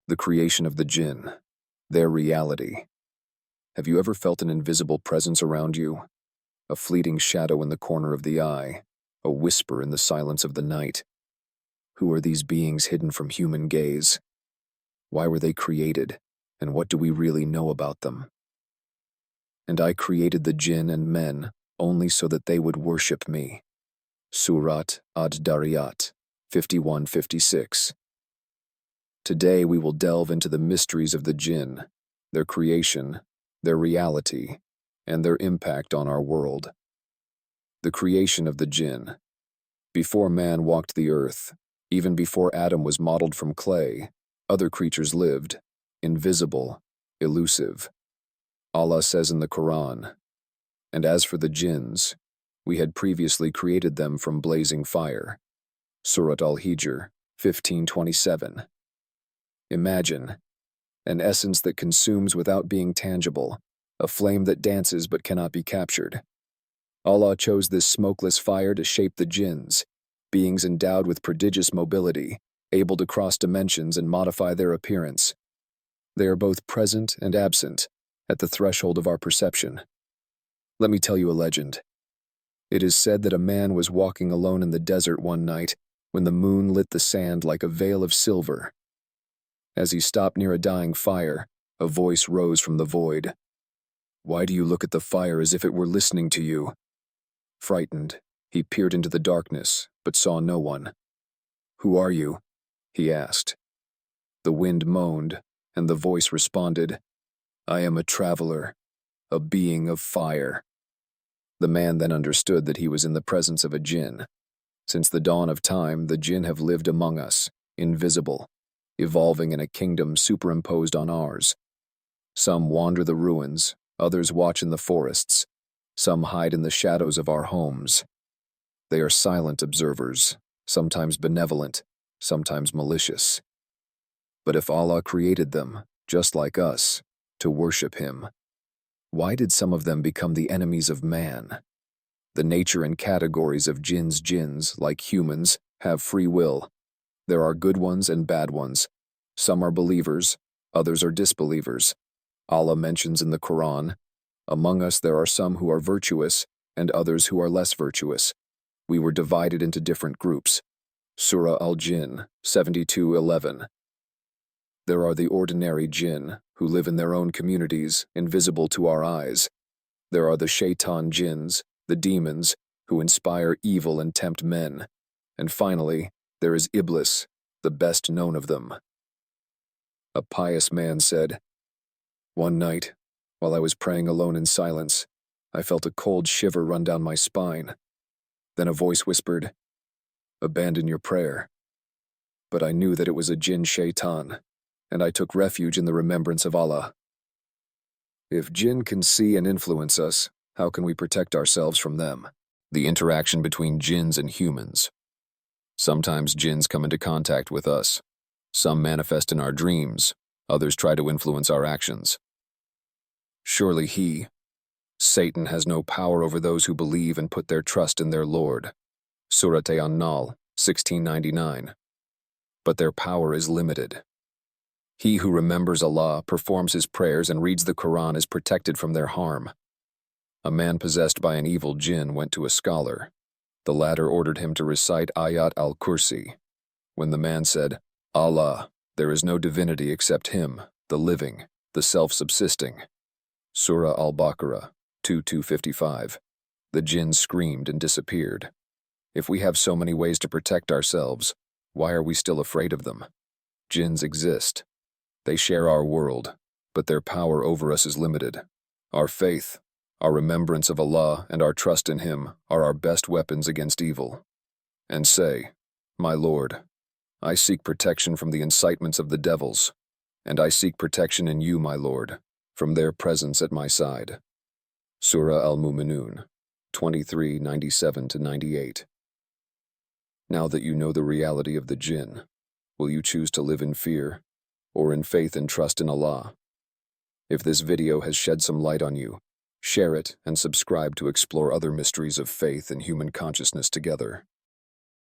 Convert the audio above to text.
The creation of the Jinn, their reality. Have you ever felt an invisible presence around you? A fleeting shadow in the corner of the eye, a whisper in the silence of the night. Who are these beings hidden from human gaze? Why were they created, and what do we really know about them? And I created the Jinn and men only so that they would worship me. Surah Ad-Dariyat 51:56. Today we will delve into the mysteries of the Jinn, their creation, their reality, and their impact on our world. The creation of the Jinn. Before man walked the earth, even before Adam was modeled from clay, other creatures lived, invisible, elusive. Allah says in the Quran, "And as for the Djinns, we had previously created them from blazing fire." Surah Al-Hijr 15:27. Imagine, an essence that consumes without being tangible, a flame that dances but cannot be captured. Allah chose this smokeless fire to shape the Djinns, beings endowed with prodigious mobility, able to cross dimensions and modify their appearance. They are both present and absent, at the threshold of our perception. Let me tell you a legend. It is said that a man was walking alone in the desert one night when the moon lit the sand like a veil of silver. As he stopped near a dying fire, a voice rose from the void. "Why do you look at the fire as if it were listening to you?" Frightened, he peered into the darkness, but saw no one. "Who are you?" he asked. The wind moaned, and the voice responded, "I am a traveler, a being of fire." The man then understood that he was in the presence of a Jinn. Since the dawn of time, the Jinn have lived among us, invisible, evolving in a kingdom superimposed on ours. Some wander the ruins, others watch in the forests, some hide in the shadows of our homes. They are silent observers, sometimes benevolent, sometimes malicious. But if Allah created them, just like us, to worship Him, why did some of them become the enemies of man? The nature and categories of Djinns, like humans, have free will. There are good ones and bad ones. Some are believers, others are disbelievers. Allah mentions in the Quran, "Among us there are some who are virtuous, and others who are less virtuous. We were divided into different groups." Surah Al-Jinn 72:11. There are the ordinary Jinn, who live in their own communities, invisible to our eyes. There are the shaitan Djinns, the demons, who inspire evil and tempt men. And finally, there is Iblis, the best known of them. A pious man said, "One night, while I was praying alone in silence, I felt a cold shiver run down my spine. Then a voice whispered, 'Abandon your prayer.' But I knew that it was a Jinn shaitan, and I took refuge in the remembrance of Allah." If Jinn can see and influence us, how can we protect ourselves from them? The interaction between Djinns and humans. Sometimes Djinns come into contact with us. Some manifest in our dreams, others try to influence our actions. Surely Satan has no power over those who believe and put their trust in their Lord. Surah An-Nahl 1699. But their power is limited. He who remembers Allah, performs his prayers, and reads the Quran is protected from their harm. A man possessed by an evil Jinn went to a scholar. The latter ordered him to recite Ayat al-Kursi. When the man said, "Allah, there is no divinity except Him, the living, the self-subsisting." Surah Al-Baqarah 2:255. The Jinn screamed and disappeared. If we have so many ways to protect ourselves, why are we still afraid of them? Jinns exist. They share our world, but their power over us is limited. Our faith, our remembrance of Allah, and our trust in Him are our best weapons against evil. And say, "My Lord, I seek protection from the incitements of the devils, and I seek protection in you, my Lord, from their presence at my side." Surah Al-Mu'minun 23:97-98. Now that you know the reality of the Jinn, will you choose to live in fear, or in faith and trust in Allah? If this video has shed some light on you, share it and subscribe to explore other mysteries of faith and human consciousness together.